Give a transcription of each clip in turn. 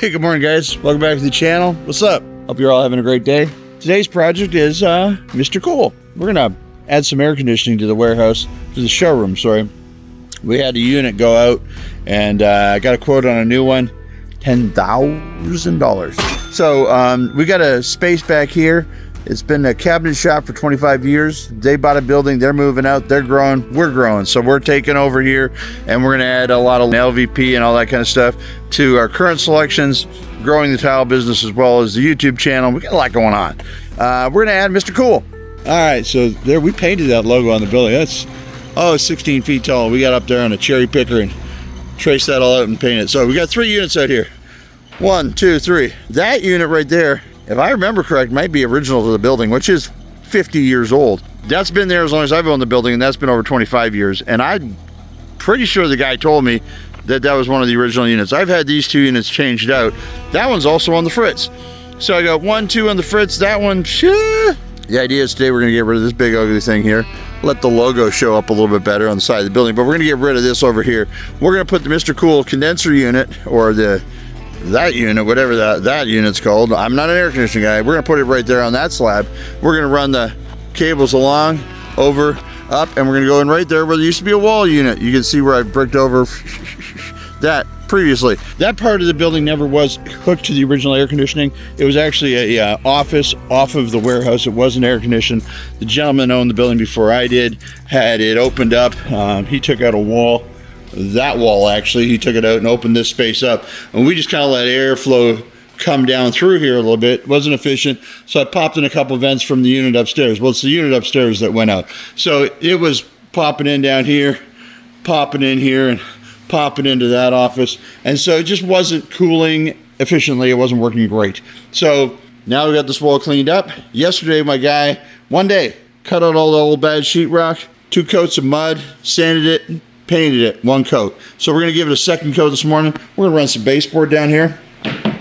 Hey, good morning, guys. Welcome back to the channel. What's up? Hope you're all having a great day. Today's project is Mr. Cool. We're gonna add some air conditioning to the warehouse, to the showroom, sorry. We had a unit go out, and I got a quote on a new one, $10,000. So we got a space back here. It's been a cabinet shop for 25 years. They bought a building, they're moving out, they're growing, we're growing. So we're taking over here, and we're gonna add a lot of LVP and all that kind of stuff to our current selections, growing the tile business as well as the YouTube channel. We got a lot going on. We're gonna add Mr. Cool. All right, so there, we painted that logo on the building. That's, 16 feet tall. We got up there on a cherry picker and traced that all out and painted it. So we got 3 units out here. 1, 2, 3. That unit right there, if I remember correct, might be original to the building, which is 50 years old. That's been there as long as I've owned the building, and that's been over 25 years. And I'm pretty sure the guy told me that that was one of the original units. I've had these 2 units changed out. That one's also on the Fritz. So I got 1, 2 on the Fritz. That one, the idea is today we're gonna get rid of this big ugly thing here. Let the logo show up a little bit better on the side of the building, but we're gonna get rid of this over here. We're gonna put the Mr. Cool condenser unit, or that unit, whatever that unit's called. I'm not an air conditioning guy. We're gonna put it right there on that slab. We're gonna run the cables along, over, up, and we're gonna go in right there where there used to be a wall unit. You can see where I bricked over that previously. That part of the building never was hooked to the original air conditioning. It was actually a office off of the warehouse. It wasn't air conditioned. The gentleman owned the building before I did, had it opened up. He took out a wall. That wall, actually, he took it out and opened this space up, and we just kind of let airflow come down through here a little bit. It wasn't efficient, so I popped in a couple vents from the unit upstairs. Well, it's the unit upstairs that went out, so it was popping in down here, popping in here, and popping into that office, and so it just wasn't cooling efficiently. It wasn't working great. So now we got this wall cleaned up. Yesterday, my guy, one day, cut out all the old bad sheetrock, 2 coats of mud, sanded it, painted it 1 coat. So we're gonna give it a 2nd coat this morning. We're gonna run some baseboard down here,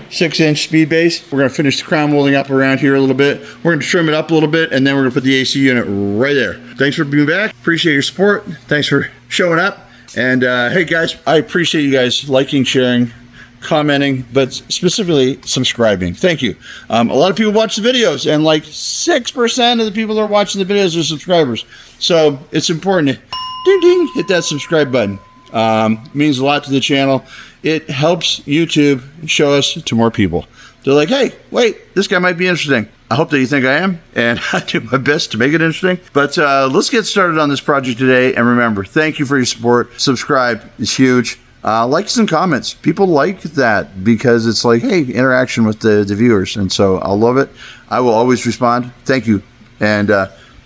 6-inch speed base. We're gonna finish the crown molding up around here a little bit. We're gonna trim it up a little bit, and then we're gonna put the AC unit right there. Thanks for being back. Appreciate your support. Thanks for showing up. And hey guys, I appreciate you guys liking, sharing, commenting, but specifically subscribing. Thank you. A lot of people watch the videos, and like 6% of the people that are watching the videos are subscribers. So it's important to ding ding, hit that subscribe button. It means a lot to the channel. It helps YouTube show us to more people. They're like, hey, wait, this guy might be interesting. I hope that you think I am, and I do my best to make it interesting. But let's get started on this project today. And remember, thank you for your support. Subscribe is huge. Likes and comments. People like that because it's like, hey, interaction with the viewers. And so I'll love it. I will always respond. Thank you. And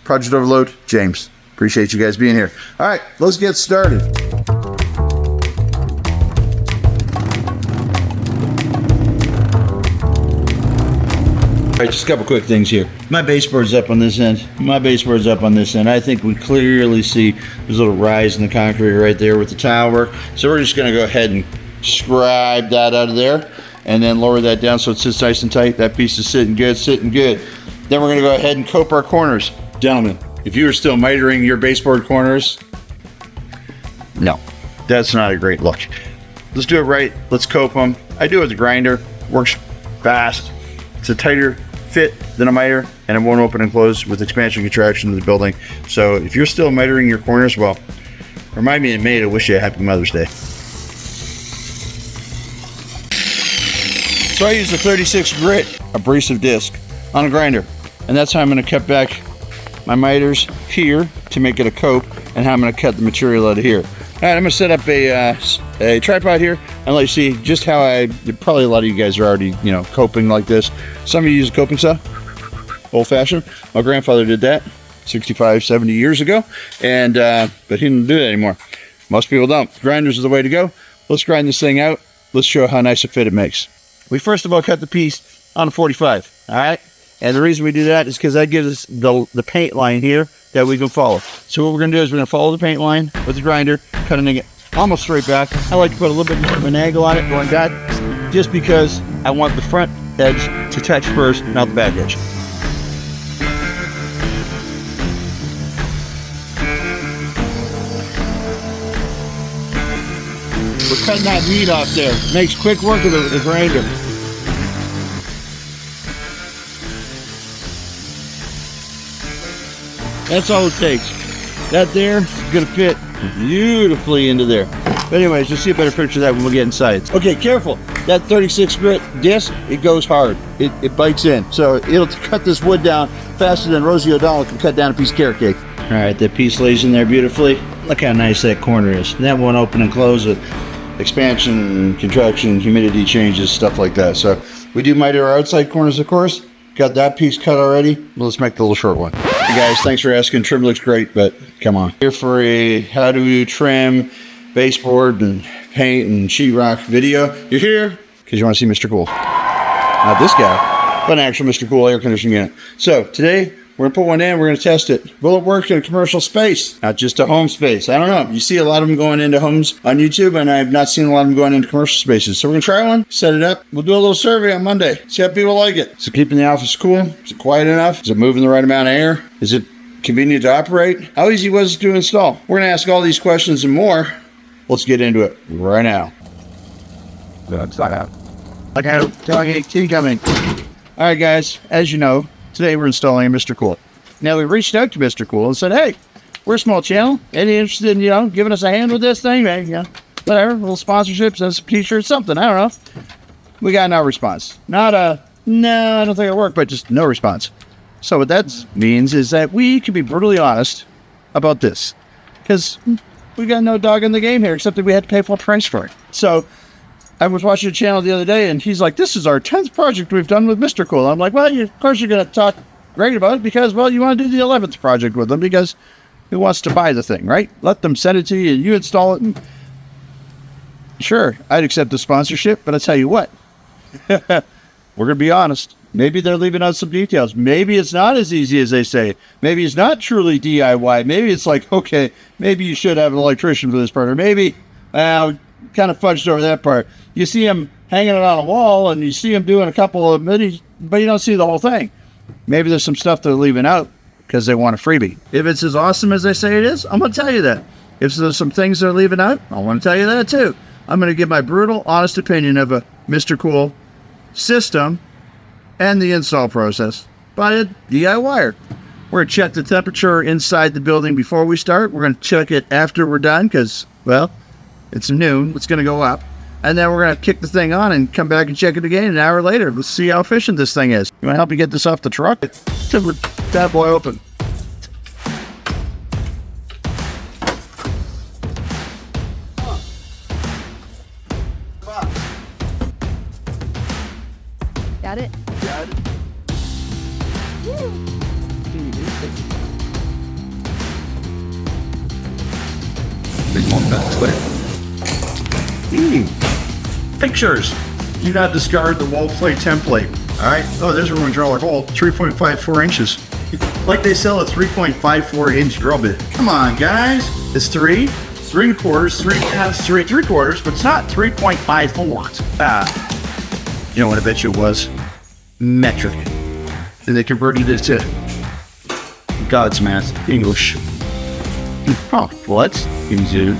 Project Overload, James. Appreciate you guys being here. All right, let's get started. All right, just a couple quick things here. My baseboard's up on this end. I think we clearly see there's a little rise in the concrete right there with the tile work. So we're just gonna go ahead and scribe that out of there and then lower that down so it sits nice and tight. That piece is sitting good. Then we're gonna go ahead and cope our corners. Gentlemen, if you are still mitering your baseboard corners, no, that's not a great look. Let's do it right. Let's cope them. I do it with a grinder. Works fast. It's a tighter fit than a miter, and it won't open and close with expansion contraction of the building. So if you're still mitering your corners, well, remind me in May to wish you a happy Mother's Day. So I use a 36 grit abrasive disc on a grinder, and that's how I'm going to cut back my miters here to make it a cope, and how I'm going to cut the material out of here. All right, I'm going to set up a tripod here and let you see just how probably a lot of you guys are already, coping like this. Some of you use coping saw, old fashioned. My grandfather did that 65, 70 years ago, and but he didn't do that anymore. Most people don't. Grinders are the way to go. Let's grind this thing out. Let's show how nice a fit it makes. We first of all cut the piece on a 45, all right? And the reason we do that is because that gives us the paint line here that we can follow. So what we're gonna do is we're gonna follow the paint line with the grinder, cutting it almost straight back. I like to put a little bit of an angle on it going back, just because I want the front edge to touch first, not the back edge. We're cutting that meat off there. Makes quick work of the grinder. That's all it takes. That there is gonna fit beautifully into there. But anyways, you'll see a better picture of that when we get inside. Okay, careful. That 36 grit disc, it goes hard. It bites in. So it'll cut this wood down faster than Rosie O'Donnell can cut down a piece of carrot cake. All right, that piece lays in there beautifully. Look how nice that corner is. And that won't open and close with expansion, contraction, humidity changes, stuff like that. So we do miter our outside corners, of course. Got that piece cut already. Well, let's make the little short one. Hey guys, thanks for asking. Trim looks great, but come on. Here for a how to trim baseboard and paint and sheetrock video. You're here because you want to see Mr. Cool. Not this guy, but an actual Mr. Cool air conditioning unit. So today, we're gonna put one in, we're gonna test it. Will it work in a commercial space? Not just a home space. I don't know. You see a lot of them going into homes on YouTube, and I've not seen a lot of them going into commercial spaces. So we're gonna try one, set it up. We'll do a little survey on Monday, see how people like it. Is it keeping the office cool? Is it quiet enough? Is it moving the right amount of air? Is it convenient to operate? How easy was it to install? We're gonna ask all these questions and more. Let's get into it right now. Okay, keep coming. All right, guys, as you know, today we're installing a Mr. Cool. Now we reached out to Mr. Cool and said, hey, we're a small channel. Any interested in, giving us a hand with this thing? Whatever, a little sponsorships, some t-shirts, something, I don't know. We got no response. Not a, no, I don't think it'll work, but just no response. So what that means is that we can be brutally honest about this. Because we got no dog in the game here, except that we had to pay full price for it. So I was watching a channel the other day, and he's like, this is our 10th project we've done with Mr. Cool. I'm like, well, of course you're going to talk great about it because, well, you want to do the 11th project with them because who wants to buy the thing, right? Let them send it to you, and you install it. And sure, I'd accept the sponsorship, but I'll tell you what. We're going to be honest. Maybe they're leaving out some details. Maybe it's not as easy as they say. Maybe it's not truly DIY. Maybe it's like, okay, maybe you should have an electrician for this part. Or maybe, kind of fudged over that part. You see him hanging it on a wall, and you see him doing a couple of minis, but you don't see the whole thing. Maybe there's some stuff they're leaving out because they want a freebie. If it's as awesome as they say it is, I'm going to tell you that. If there's some things they're leaving out, I want to tell you that too. I'm going to give my brutal, honest opinion of a Mr. Cool system and the install process by a DIYer. We're going to check the temperature inside the building before we start. We're going to check it after we're done because, well, it's noon. It's going to go up. And then we're going to kick the thing on and come back and check it again an hour later. Let's see how efficient this thing is. You want to help me get this off the truck? Bad boy open. Got it? Got it. Pictures. Do not discard the wall plate template. All right. Oh, there's a room drill hole. 3.54 inches. Like they sell a 3.54 inch drill bit. Come on, guys. It's 3.75, 3.75, but it's not 3.54. You know what I bet you it was? Metric. And they converted it to God's math, English. Oh, what? Dude.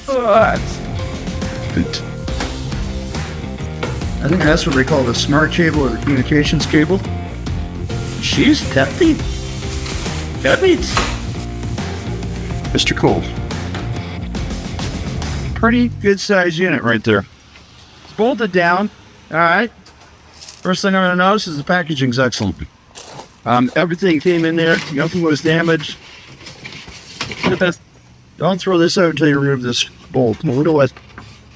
What? I think that's what they call the smart cable or the communications cable. She's hefty. Heavy. Mr. Cool. Pretty good size unit right there. It's bolted down. All right. First thing I'm going to notice is the packaging's excellent. Everything came in there. Nothing was damaged. Don't throw this out until you remove this bolt. You know what?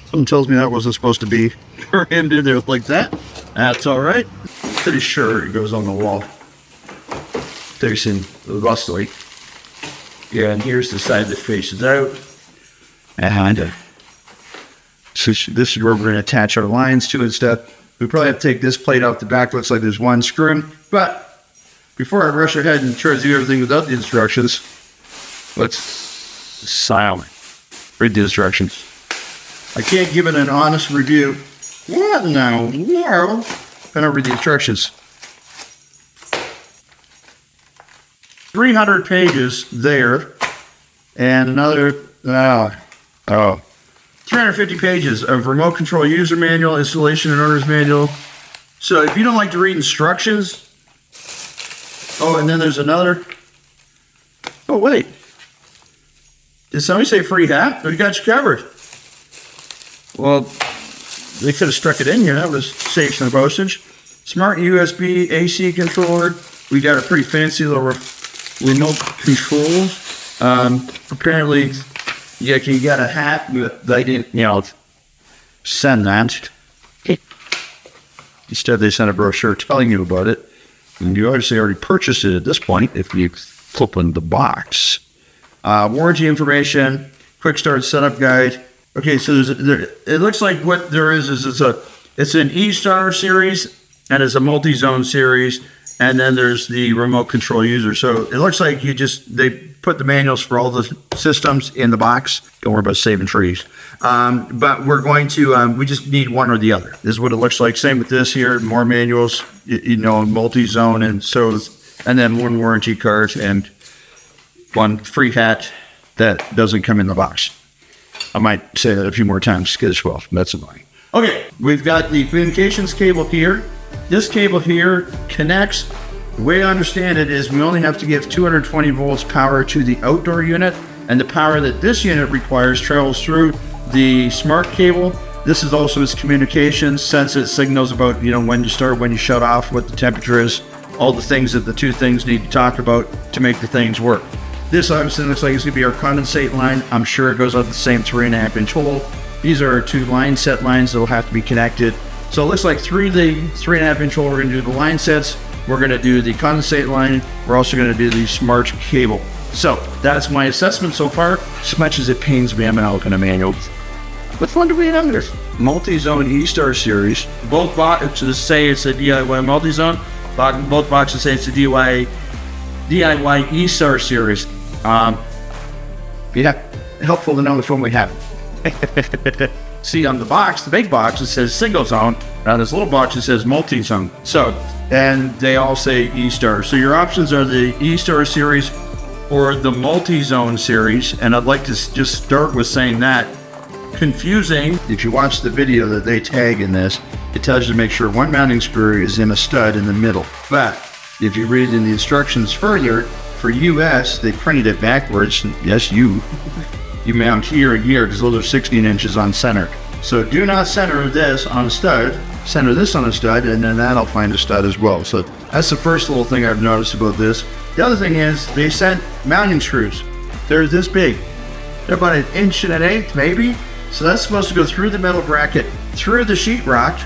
Someone tells me that wasn't supposed to be for him to do like that. That's all right. Pretty sure it goes on the wall. Facing the rustly. Yeah, and here's the side that faces out. And so this is where we're going to attach our lines to and stuff. We probably have to take this plate off the back. Looks like there's one screw. But before I rush ahead and try to do everything without the instructions, let's silent read the instructions. I can't give it an honest review. What? No. I don't read the instructions. 300 pages there, and another 350 pages of remote control user manual, installation and owner's manual. So if you don't like to read instructions, Oh, and then there's another. Oh, wait. Did somebody say free hat? We got you covered. Well, they could have struck it in here. That was save some postage. Smart USB AC controller. We got a pretty fancy little remote control. Apparently, yeah, you got a hat, but they didn't, send that. Instead, they sent a brochure telling you about it. And you obviously already purchased it at this point if you open the box. Warranty information, quick start setup guide. Okay, so it looks like what there is it's an E-Star series and it's a multi-zone series, and then there's the remote control user. So it looks like they put the manuals for all the systems in the box. Don't worry about saving trees. But we're going to, we just need one or the other. This is what it looks like. Same with this here, more manuals, multi-zone, and then one warranty card and one free hat that doesn't come in the box. I might say that a few more times as well. That's annoying. Okay, we've got the communications cable here. This cable here connects. The way I understand it is we only have to give 220 volts power to the outdoor unit, and the power that this unit requires travels through the smart cable. This is also its communications, since it signals about, when you start, when you shut off, what the temperature is, all the things that the two things need to talk about to make the things work. This obviously looks like it's going to be our condensate line. I'm sure it goes out the same 3.5 inch hole. These are our two line set lines that will have to be connected. So it looks like through the 3.5 inch hole, we're going to do the line sets. We're going to do the condensate line. We're also going to do the smart cable. So that's my assessment so far. As much as it pains me, I'm not looking at manual. What fun do we have this? Multi-zone E-Star series. Both boxes say it's a DIY multi-zone. Both boxes say it's a DIY E-Star series. Helpful to know which one we have. See, on the box, the big box, it says single zone. On this little box, it says multi-zone. And they all say E-Star. So your options are the E-Star series or the multi-zone series. And I'd like to just start with saying that. Confusing. If you watch the video that they tag in this, it tells you to make sure one mounting screw is in a stud in the middle. But if you read in the instructions further, for US, they printed it backwards. Yes, you mount here and here because those are 16 inches on center. So do not center this on a stud. Center this on a stud, and then that'll find a stud as well. So that's the first little thing I've noticed about this. The other thing is they sent mounting screws. They're this big. They're about 1 1/8 inches, maybe. So that's supposed to go through the metal bracket, through the sheetrock.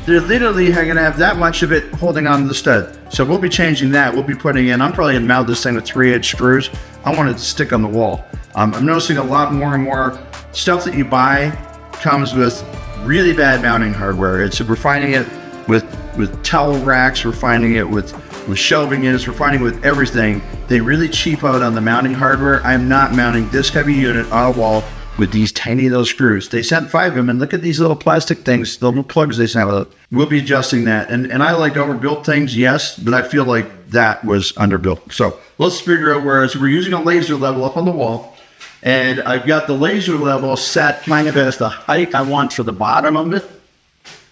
They're literally going to have that much of it holding on to the stud. So we'll be changing that. We'll be putting in, I'm probably going to mount this thing with 3-inch screws. I want it to stick on the wall. I'm noticing a lot more and more stuff that you buy comes with really bad mounting hardware. We're finding it with towel racks. We're finding it with shelving units. We're finding it with everything. They really cheap out on the mounting hardware. I'm not mounting this heavy unit on a wall with these tiny little screws. They sent 5 of them, and look at these little plastic things, the little plugs they sent out. We'll be adjusting that. And I like overbuilt things, yes, but I feel like that was underbuilt. So let's figure out where we're using a laser level up on the wall. And I've got the laser level set kind of as the height I want for the bottom of it.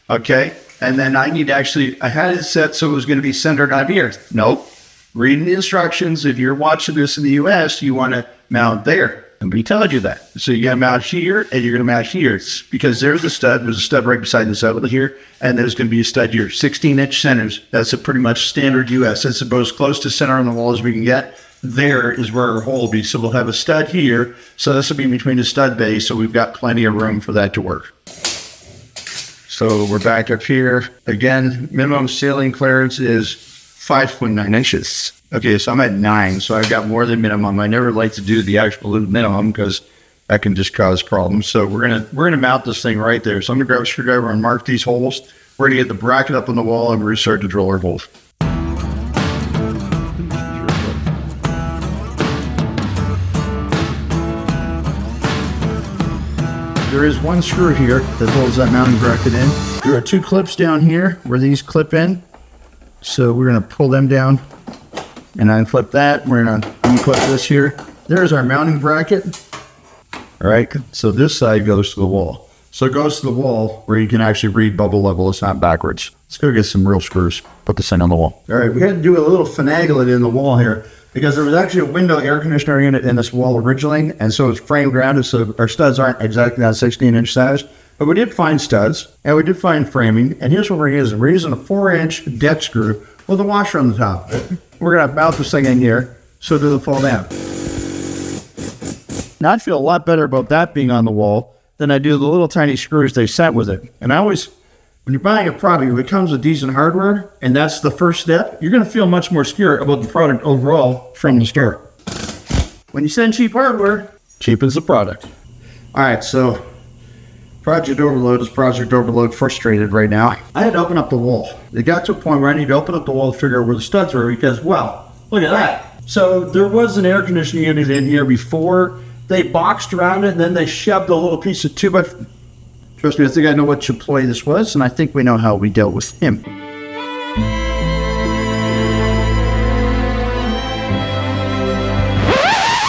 Okay. And then I had it set so it was going to be centered on here. Nope. Reading the instructions, if you're watching this in the US, you want to mount there. And we told you that. So you got to mount here and you're going to mount here. It's because there's a stud. There's a stud right beside this outlet here. And there's going to be a stud here. 16-inch centers. That's a pretty much standard US. That's about as close to center on the wall as we can get. There is where our hole will be. So we'll have a stud here. So this will be between the stud base. So we've got plenty of room for that to work. So we're back up here. Again, minimum ceiling clearance is 5.9 inches. Okay, so I'm at 9, so I've got more than minimum. I never like to do the actual minimum because that can just cause problems. So we're gonna mount this thing right there. So I'm gonna grab a screwdriver and mark these holes. We're gonna get the bracket up on the wall and we're gonna start to drill our holes. There is one screw here that holds that mounting bracket in. There are 2 clips down here where these clip in. So we're gonna pull them down and unclip that. We're gonna unclip this here. There's our mounting bracket. All right, so this side goes to the wall. So it goes to the wall where you can actually read bubble level. It's not backwards. Let's go get some real screws. Put this thing on the wall. All right, we had to do a little finagle it in the wall here because there was actually a window air conditioner unit in this wall originally, and so it's frame grounded, so our studs aren't exactly that 16-inch size. But we did find studs, and we did find framing, and here's what we're using. We're using a 4-inch deck screw with a washer on the top. We're going to mount this thing in here so it doesn't fall down. Now I feel a lot better about that being on the wall than I do the little tiny screws they sent with it. And I always, when you're buying a product, if it comes with decent hardware, and that's the first step, you're going to feel much more secure about the product overall from the start. When you send cheap hardware, cheap is the product. All right, so Project Overload is Project Overload frustrated right now. I had to open up the wall. It got to a point where I need to open up the wall to figure out where the studs were because, well, look at that. So there was an air conditioning unit in here before. They boxed around it, and then they shoved a little piece of 2x. Trust me, I think I know which employee this was, and I think we know how we dealt with him.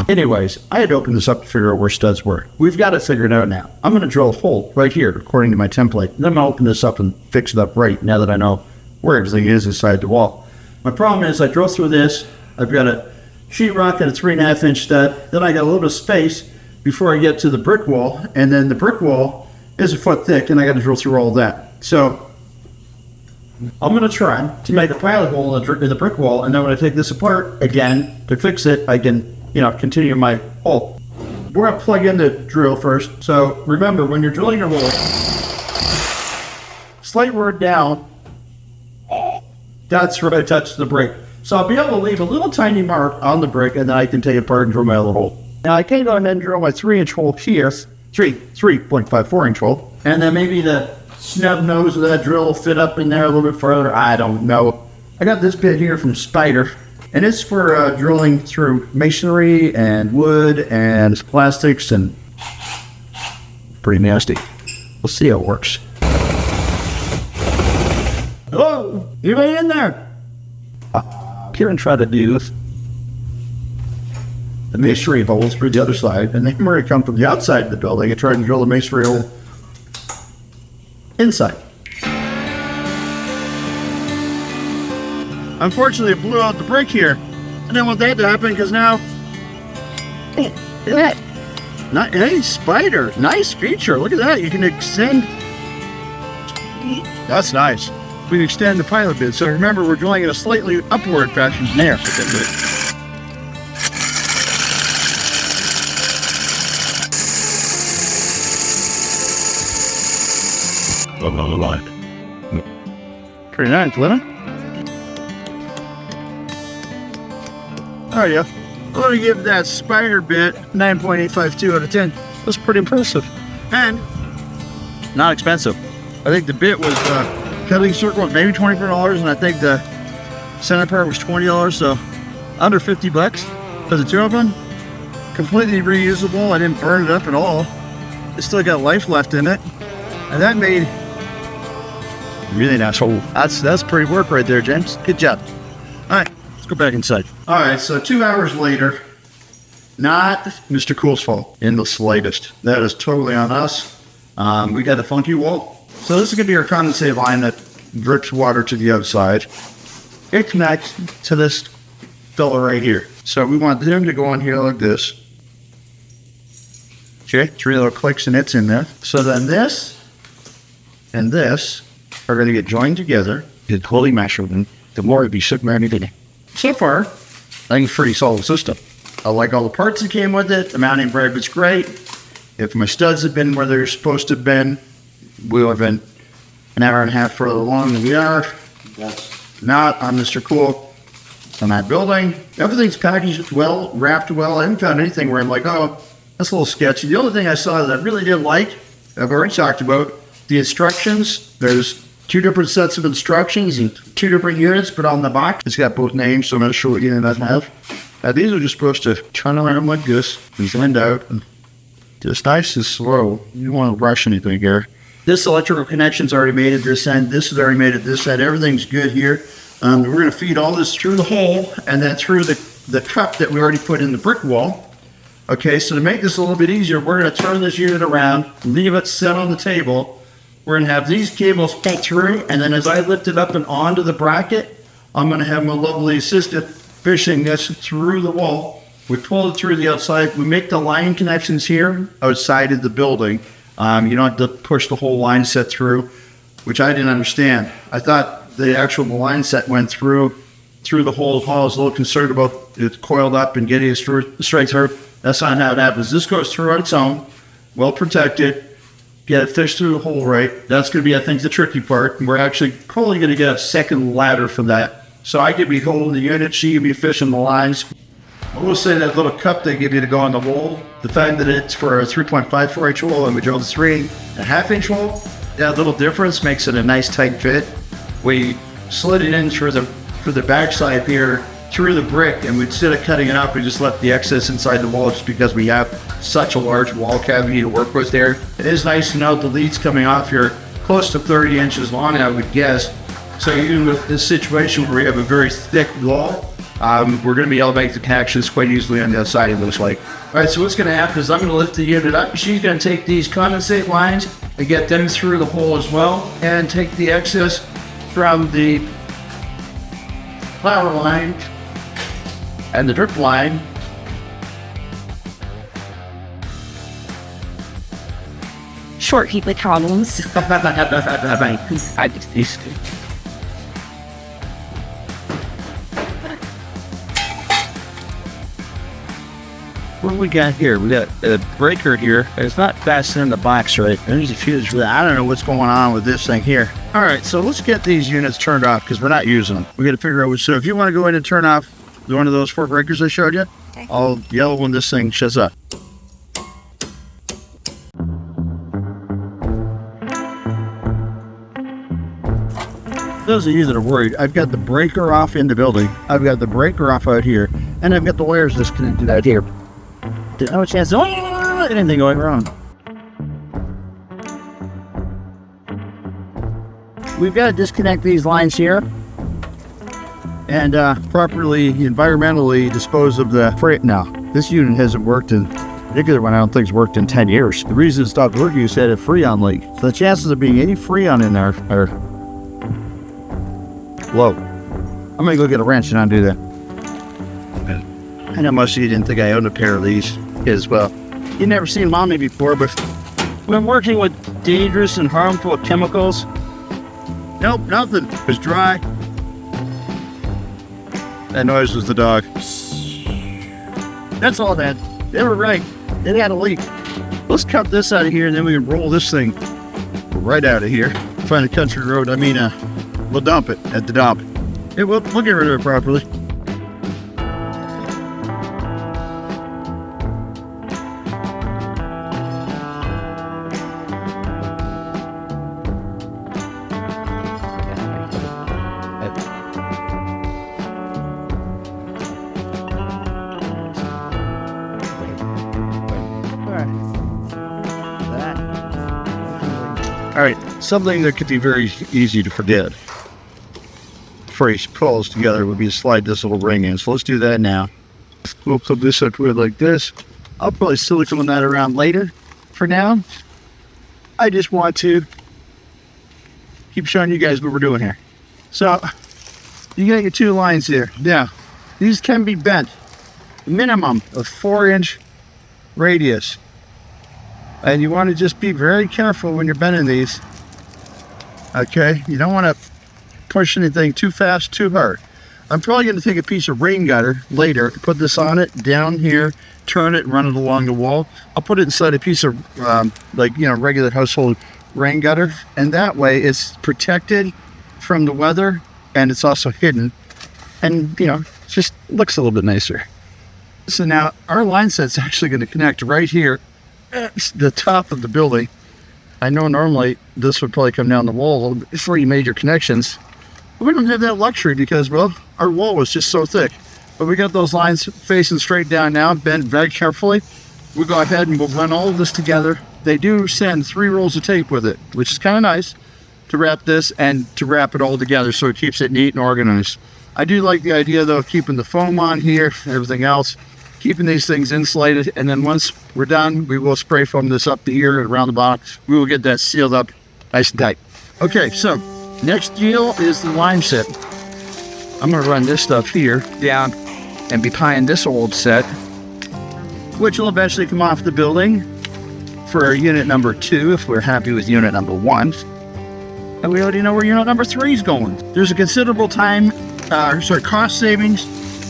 Anyways, I had to open this up to figure out where studs were. We've got it figured out now. I'm going to drill a hole right here, according to my template. Then I'm going to open this up and fix it up right now that I know where everything is inside the wall. My problem is I drove through this. I've got a sheetrock and a 3.5-inch stud. Then I got a little bit of space before I get to the brick wall, and then the brick wall is a foot thick, and I got to drill through all that. So I'm going to try to make a pilot hole in the brick wall, and then when I take this apart again to fix it, I can, continue my hole. We're going to plug in the drill first. So remember, when you're drilling your hole, slight word down. That's where I touch the brick. So I'll be able to leave a little tiny mark on the brick, and then I can take it apart and drill my little hole. Now I can go ahead and drill my 3-inch hole here, 3.54-inch hole, and then maybe the snub nose of that drill will fit up in there a little bit further. I don't know. I got this bit here from Spider, and it's for drilling through masonry and wood and plastics, and pretty nasty. We'll see how it works. Hello, anybody in there? Kieran tried to do the masonry holes through the other side, and they were to come from the outside of the building and try to drill the masonry hole inside. Unfortunately, it blew out the brick here. I didn't want that to happen because now, hey, Spider, nice feature. Look at that. You can extend. That's nice. We can extend the pilot bit. So remember, we're drilling in a slightly upward fashion there. Another line. Pretty nice, wasn't it? Oh yeah. I'm going to give that Spider bit 9.852 out of 10. That's pretty impressive. And not expensive. I think the bit was cutting circle was maybe $24, and I think the center part was $20, so under 50 bucks for the two of them. Completely reusable. I didn't burn it up at all. It still got life left in it. And that made really nice hole. That's pretty work right there, James. Good job. All right, let's go back inside. All right, so 2 hours later, not Mr. Cool's fault in the slightest. That is totally on us. We got a funky wall. So this is going to be our condensate line that drips water to the outside. It connects to this fella right here. So we want them to go in here like this. Okay, 3 little clicks and it's in there. So then this and this are going to get joined together. It's holy measurement. The more it'd be sitting there anything. So far, I think it's a pretty solid system. I like all the parts that came with it. The mounting bracket's great. If my studs had been where they're supposed to have been, we would have been an hour and a half further along than we are. That's not on Mr. Cool. On that building. Everything's packaged well, wrapped well. I haven't found anything where I'm like, oh, that's a little sketchy. The only thing I saw that I really did like, I've already talked about, the instructions. There's 2 different sets of instructions and 2 different units, but on the box, it's got both names, so I'm not sure what unit I have. These are just supposed to turn around like this and blend out. And just nice and slow. You don't want to rush anything here. This electrical connection's already made at this end. This is already made at this end. Everything's good here. We're going to feed all this through the hole and then through the cup that we already put in the brick wall. Okay, so to make this a little bit easier, we're going to turn this unit around, leave it set on the table. We're going to have these cables cut through, and then as I lift it up and onto the bracket, I'm going to have my lovely assistant fishing this through the wall. We pull it through the outside. We make the line connections here outside of the building. You don't have to push the whole line set through, which I didn't understand. I thought the actual line set went through the whole hall. I was a little concerned about it coiled up and getting it straight through. That's not how it happens. This goes through on its own, well protected. Get it fished through the hole right. That's going to be, I think, the tricky part. And we're actually probably going to get a second ladder for that. So I could be holding the unit, she could be fishing the lines. I will say that little cup they give you to go on the wall, the fact that it's for a 3.54 inch hole and we drilled a 3.5 inch hole, that little difference makes it a nice tight fit. We slid it in through the backside here, through the brick, and instead of cutting it up, we just left the excess inside the wall just because we have such a large wall cavity to work with there. It is nice to know the leads coming off here close to 30 inches long, I would guess. So even with this situation where we have a very thick wall, we're going to be able to make the connections quite easily on the outside, it looks like. All right, so what's going to happen is I'm going to lift the unit up. She's going to take these condensate lines and get them through the hole as well, and take the excess from the flower line and the drip line. Short people problems. What do we got here? We got a breaker here. It's not fastened in the box, right? There's a fuse for that. I don't know what's going on with this thing here. All right, so let's get these units turned off because we're not using them. We got to figure out what. So if you want to go in and turn off one of those 4 breakers I showed you, okay, I'll yell when this thing shuts up. Those of you that are worried, I've got the breaker off in the building. I've got the breaker off out here, and I've got the wires disconnected out here. There's no chance of anything going wrong. We've got to disconnect these lines here and properly environmentally dispose of the freight. Now, this unit hasn't worked in, particular one I don't think has worked in 10 years. The reason it stopped working is it had a Freon leak. So the chances of being any Freon in there are low. I'm gonna go get a wrench and undo that. I know most of you didn't think I owned a pair of these as well. You've never seen Mommy before, but when working with dangerous and harmful chemicals, nope, nothing. It was dry. That noise was the dog. That's all that. They were right. It had a leak. Let's cut this out of here and then we can roll this thing right out of here. Find a country road. We'll dump it at the dump. Yeah, we'll get rid of it properly. All right, something that could be very easy to forget before he pulls together would be to slide this little ring in. So let's do that now. We'll put this up with like this. I'll probably silicone that around later. For now, I just want to keep showing you guys what we're doing here. So you got your 2 lines here. Now, these can be bent. Minimum of 4-inch radius. And you want to just be very careful when you're bending these. Okay, you don't want to push anything too fast, too hard. I'm probably going to take a piece of rain gutter later, put this on it, down here, turn it, run it along the wall. I'll put it inside a piece of, regular household rain gutter. And that way it's protected from the weather and it's also hidden. And, just looks a little bit nicer. So now our line set's actually going to connect right here at the top of the building. I know normally this would probably come down the wall before you made your connections. But we don't have that luxury because, well, our wall was just so thick. But we got those lines facing straight down now, bent very carefully. We'll go ahead and we'll run all of this together. They do send 3 rolls of tape with it, which is kind of nice to wrap this and to wrap it all together so it keeps it neat and organized. I do like the idea, though, of keeping the foam on here, everything else. keeping these things insulated. And then once we're done, we will spray foam this up to here and around the bottom. We will get that sealed up nice and tight. Okay, so next deal is the line set. I'm gonna run this stuff here down and behind this old set, which will eventually come off the building for unit number 2 if we're happy with unit number 1. And we already know where unit number 3 is going. There's a considerable cost savings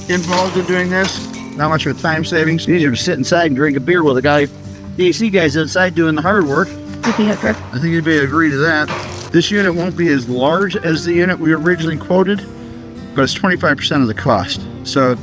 involved in doing this. Not much of a time savings. Easier to sit inside and drink a beer with the AC guys outside doing the hard work. I think you'd be agree to that. This unit won't be as large as the unit we originally quoted, but it's 25% of the cost. So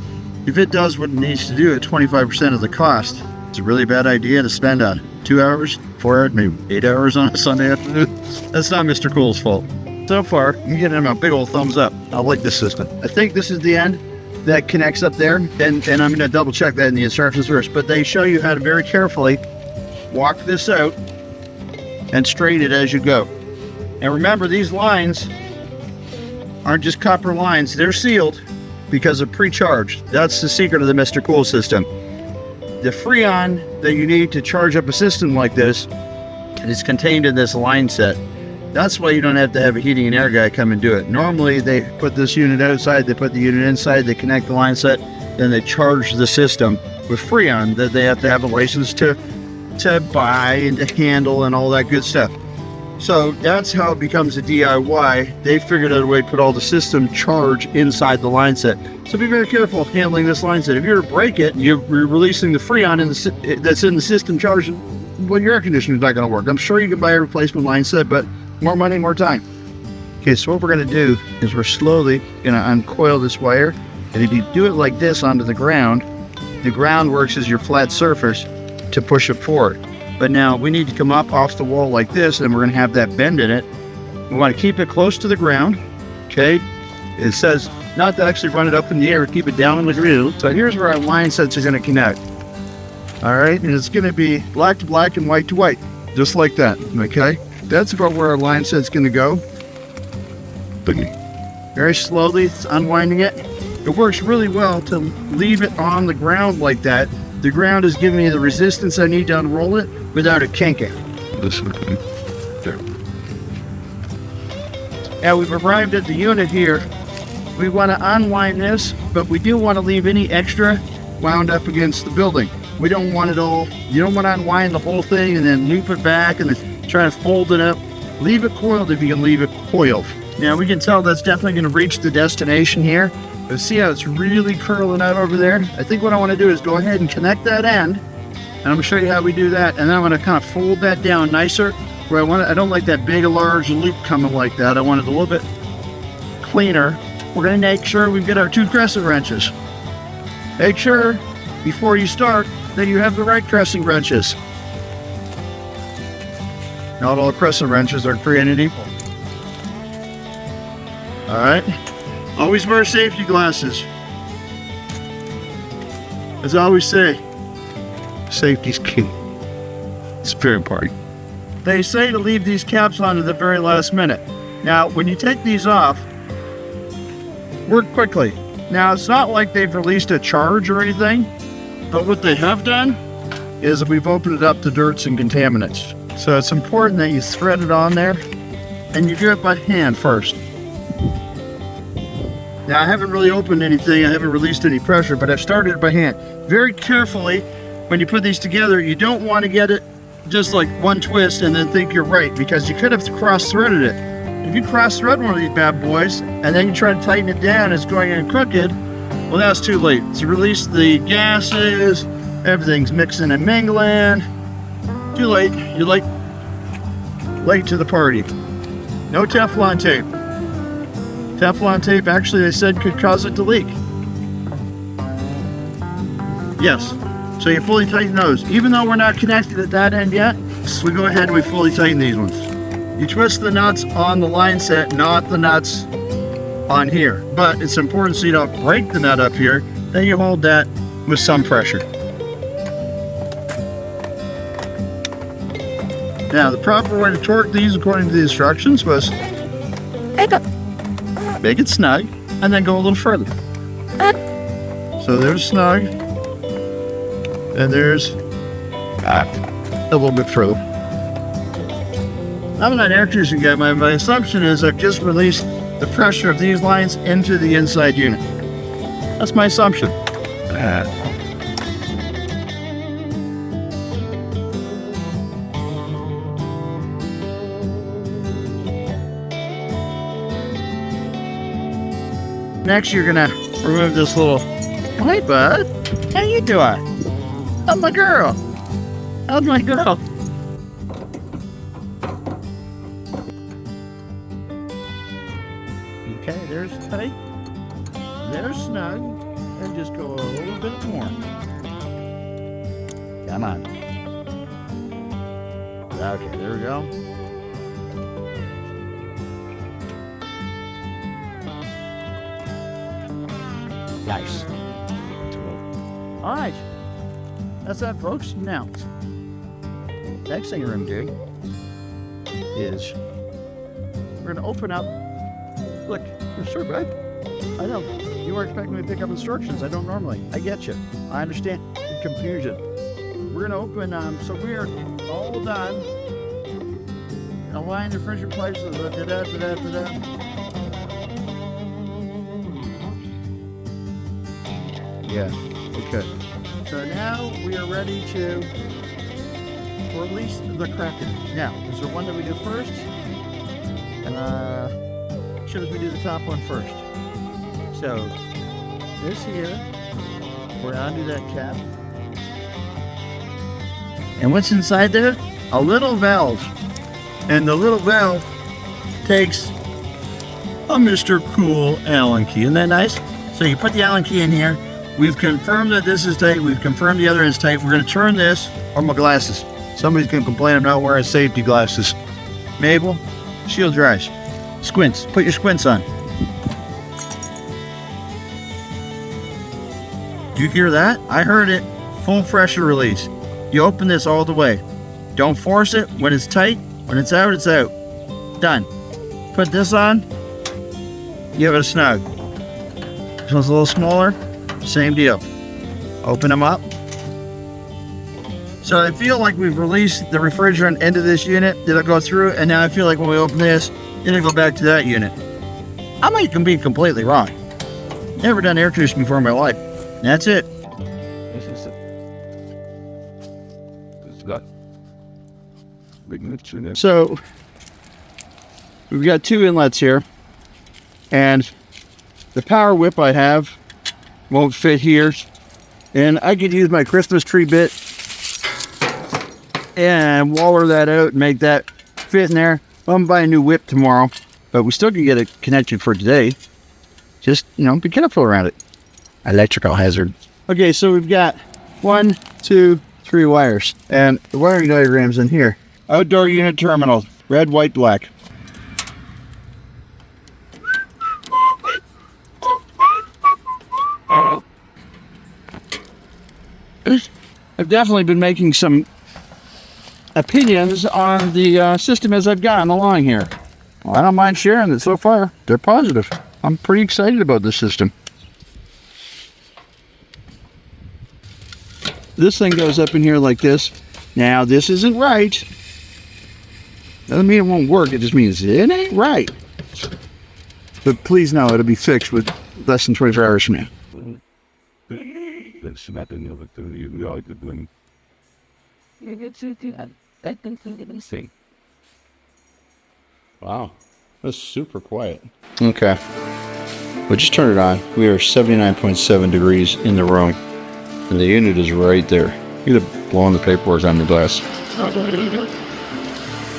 if it does what it needs to do at 25% of the cost, it's a really bad idea to spend on 2 hours, 4 hours, maybe 8 hours on a Sunday afternoon. That's not Mr. Cool's fault. So far, I'm giving him a big old thumbs up. I like this system. I think this is the end that connects up there, and I'm going to double check that in the instructions first, but they show you how to very carefully walk this out and straighten it as you go. And remember, these lines aren't just copper lines, they're sealed because of pre-charge. That's the secret of the Mr. Cool system. The Freon that you need to charge up a system like this is contained in this line set. That's why you don't have to have a heating and air guy come and do it. Normally they put this unit outside, they put the unit inside, they connect the line set, then they charge the system with Freon that they have to have a license to buy and to handle and all that good stuff. So that's how it becomes a DIY. They figured out a way to put all the system charge inside the line set. So be very careful of handling this line set. If you were to break it, you're releasing the Freon that's in the system charge. Well, your air conditioner's not going to work. I'm sure you can buy a replacement line set, but more money, more time. Okay, so what we're going to do is we're slowly going to uncoil this wire. And if you do it like this onto the ground works as your flat surface to push it forward. But now we need to come up off the wall like this, and we're going to have that bend in it. We want to keep it close to the ground. Okay, it says not to actually run it up in the air, keep it down in the groove. So here's where our line sets are going to connect. All right, and it's going to be black to black and white to white, just like that. Okay, that's about where our line set's going to go. Very slowly, it's unwinding it. It works really well to leave it on the ground like that. The ground is giving me the resistance I need to unroll it without it kinking. There. Now we've arrived at the unit here. We want to unwind this, but we do want to leave any extra wound up against the building. We don't want it all, you don't want to unwind the whole thing and then loop it back and then try to fold it up. Leave it coiled if you can leave it coiled. Now we can tell that's definitely going to reach the destination here. But see how it's really curling out over there? I think what I want to do is go ahead and connect that end. And I'm going to show you how we do that. And then I'm going to kind of fold that down nicer. Where I don't like that big, large loop coming like that. I want it a little bit cleaner. We're going to make sure we've got our 2 crescent wrenches. Make sure before you start that you have the right crescent wrenches. Not all crescent wrenches are created equal. All right. Always wear safety glasses. As I always say, safety's key. It's very important. They say to leave these caps on at the very last minute. Now, when you take these off, work quickly. Now, it's not like they've released a charge or anything, but what they have done is we've opened it up to dirts and contaminants. So it's important that you thread it on there, and you do it by hand first. Now, I haven't really opened anything, I haven't released any pressure, but I've started it by hand. Very carefully, when you put these together, you don't want to get it just like one twist and then think you're right, because you could have cross-threaded it. If you cross-thread one of these bad boys, and then you try to tighten it down, it's going in crooked, well, that's too late. It's released the gases, everything's mixing and mingling. Too late, you're late to the party. No Teflon tape. Teflon tape, actually, they said could cause it to leak. Yes, so you fully tighten those. Even though we're not connected at that end yet, we go ahead and we fully tighten these ones. You twist the nuts on the line set, not the nuts on here. But it's important so you don't break the nut up here, then you hold that with some pressure. Now, the proper way to torque these according to the instructions was make it snug, and then go a little further. So there's snug, And there's a little bit further. I'm not air conditioning guy. My assumption is I've just released the pressure of these lines into the inside unit. That's my assumption. Next, you're gonna remove this little. Hi, bud. How you doing? How's my girl? How's my girl? Okay, there's tight. There's snug. And just go a little bit more. Come on. Okay, there we go. Nice. All right. That's that, folks. Now, next thing we're going to do is we're going to open up. Look, sure, bud. I know. You were expecting me to pick up instructions. I don't normally. I get you. I understand the confusion. We're going to open, so we are all done. Align the refrigerator places. Yeah, okay. So now we are ready to release the Kraken. Now, is there one that we do first? Should we do the top one first? So, this here, we're gonna undo that cap. And what's inside there? A little valve. And the little valve takes a Mr. Cool Allen key. Isn't that nice? So you put the Allen key in here. We've confirmed that this is tight. We've confirmed the other end's tight. We're going to turn this, or my glasses. Somebody's going to complain I'm not wearing safety glasses. Mabel, shield your eyes. Squints. Put your squints on. Do you hear that? I heard it. Full pressure release. You open this all the way. Don't force it. When it's tight, when it's out, it's out. Done. Put this on. Give it a snug. This one's a little smaller. Same deal. Open them up. So I feel like we've released the refrigerant into this unit. It'll go through, and now I feel like when we open this, it'll go back to that unit. I might be completely wrong. Never done air conditioning before in my life. That's it. So we've got two inlets here, and the power whip I have won't fit here, and I could use my Christmas tree bit and waller that out and make that fit in there. I'm gonna buy a new whip tomorrow, but we still can get it connected for today. Just, be careful around it. Electrical hazard. Okay, so we've got 1, 2, 3 wires, and the wiring diagram's in here. Outdoor unit terminal, red, white, black. I've definitely been making some opinions on the system as I've gotten along here. Well, I don't mind sharing it so far. They're positive. I'm pretty excited about this system. This thing goes up in here like this. Now, this isn't right. Doesn't mean it won't work. It just means it ain't right. But please know it'll be fixed with less than 24 hours from now. Wow, that's super quiet. Okay, we just turned it on. We are 79.7 degrees in the room, and the unit is right there. You'd have blown the paperwork on the glass.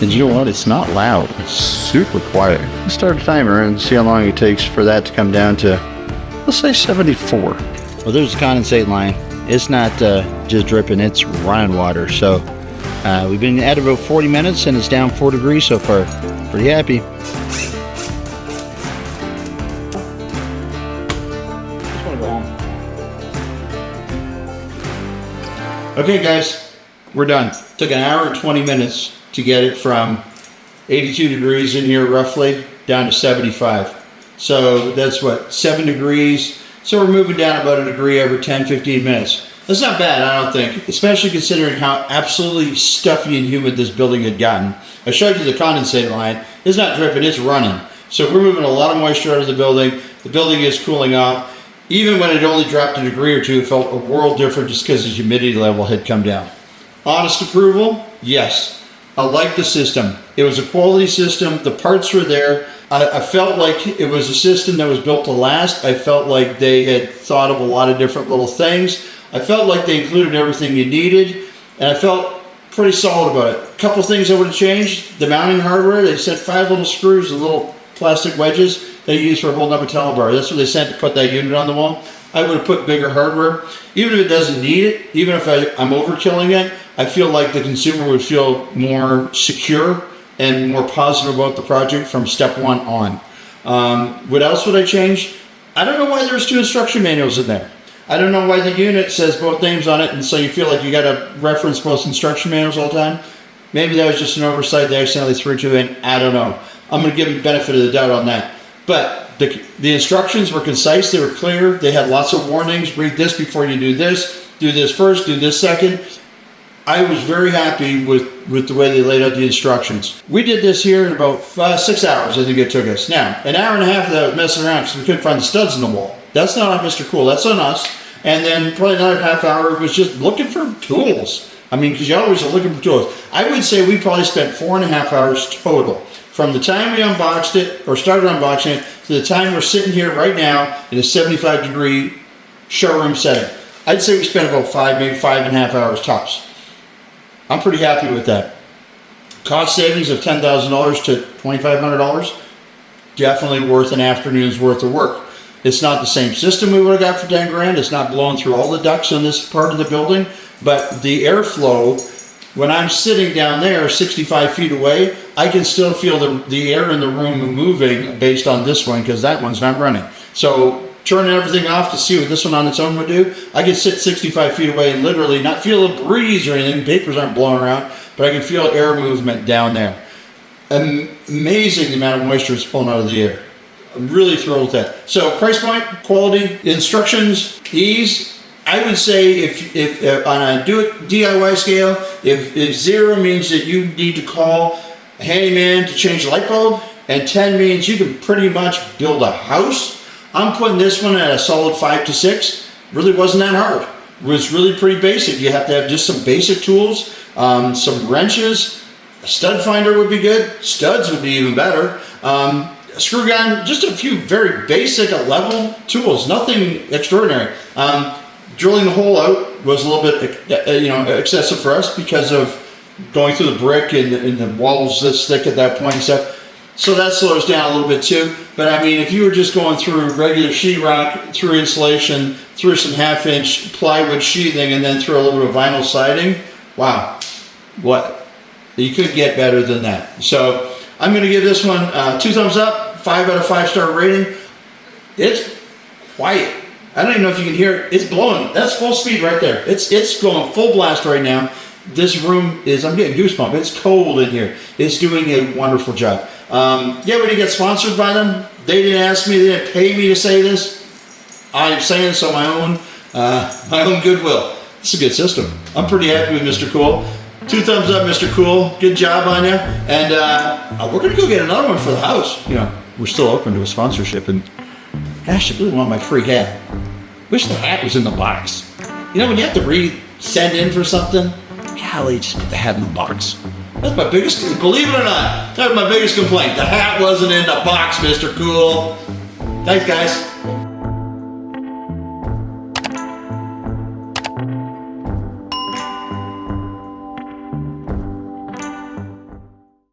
And you know what? It's not loud. It's super quiet. Let's start a timer and see how long it takes for that to come down to, let's say 74. Well, there's a condensate line. It's not just dripping, it's running water. So we've been at about 40 minutes and it's down 4 degrees so far. Pretty happy. Just want to go home. Okay, guys, we're done. Took an hour and 20 minutes to get it from 82 degrees in here roughly down to 75. So that's what, 7 degrees. So we're moving down about a degree every 10-15 minutes. That's not bad, I don't think, especially considering how absolutely stuffy and humid this building had gotten. I showed you the condensate line. It's not dripping, it's running. So we're moving a lot of moisture out of the building. The building is cooling off. Even when it only dropped a degree or two, it felt a world different just because the humidity level had come down. Honest approval? Yes. I like the system. It was a quality system. The parts were there. I felt like it was a system that was built to last. I felt like they had thought of a lot of different little things. I felt like they included everything you needed, and I felt pretty solid about it. A couple things I would have changed. The mounting hardware, they sent 5 little screws and little plastic wedges they use for holding up a telebar. That's what they sent to put that unit on the wall. I would have put bigger hardware. Even if it doesn't need it, even if I'm overkilling it, I feel like the consumer would feel more secure and more positive about the project from step one on. What else would I change? I don't know why there's 2 instruction manuals in there. I don't know why the unit says both names on it, and so you feel like you got to reference both instruction manuals all the time. Maybe that was just an oversight they accidentally threw 2 in. I don't know. I'm going to give them the benefit of the doubt on that. But the instructions were concise. They were clear. They had lots of warnings. Read this before you do this. Do this first. Do this second. I was very happy with the way they laid out the instructions. We did this here in about 6 hours, I think it took us. Now, an hour and a half of that was messing around because we couldn't find the studs in the wall. That's not on Mr. Cool, that's on us. And then probably another half hour was just looking for tools. I mean, because you always are looking for tools. I would say we probably spent 4.5 hours total. From the time we unboxed it, or started unboxing it, to the time we're sitting here right now in a 75-degree showroom setting. I'd say we spent about 5, maybe 5.5 hours tops. I'm pretty happy with that. Cost savings of $10,000 to $2,500, definitely worth an afternoon's worth of work. It's not the same system we would have got for 10 grand. It's not blowing through all the ducts in this part of the building, but the airflow, when I'm sitting down there 65 feet away, I can still feel the air in the room moving based on this one because that one's not running. So turning everything off to see what this one on its own would do, I can sit 65 feet away and literally not feel a breeze or anything. Papers aren't blowing around, but I can feel air movement down there. Amazing the amount of moisture it's pulling out of the air. I'm really thrilled with that. So price point, quality, instructions, ease. I would say if on a DIY scale, if 0 means that you need to call a handyman to change a light bulb, and 10 means you can pretty much build a house, I'm putting this one at a solid 5 to 6. Really wasn't that hard. It was really pretty basic. You have to have just some basic tools, some wrenches, a stud finder would be good, studs would be even better. A screw gun, just a few very basic level tools, nothing extraordinary. Drilling the hole out was a little bit excessive for us because of going through the brick and the walls this thick at that point and stuff. So that slows down a little bit too. But I mean, if you were just going through regular sheetrock, through insulation, through some 1/2-inch plywood sheathing, and then through a little bit of vinyl siding, wow, what? You could get better than that. So I'm going to give this one 2 thumbs up, 5 out of 5 star rating. It's quiet. I don't even know if you can hear it. It's blowing. That's full speed right there. It's going full blast right now. This room is, I'm getting goosebumps. It's cold in here. It's doing a wonderful job. Yeah, we didn't get sponsored by them. They didn't ask me. They didn't pay me to say this. I'm saying this on my own goodwill. It's a good system. I'm pretty happy with Mr. Cool. 2 thumbs up, Mr. Cool. Good job on you. And we're going to go get another one for the house. You know, we're still open to a sponsorship. And gosh, I really want my free hat. Wish the hat was in the box. You know, when you have to send in for something, golly, just put the hat in the box. That's my biggest, believe it or not, that's my biggest complaint. The hat wasn't in the box, Mr. Cool. Thanks, guys.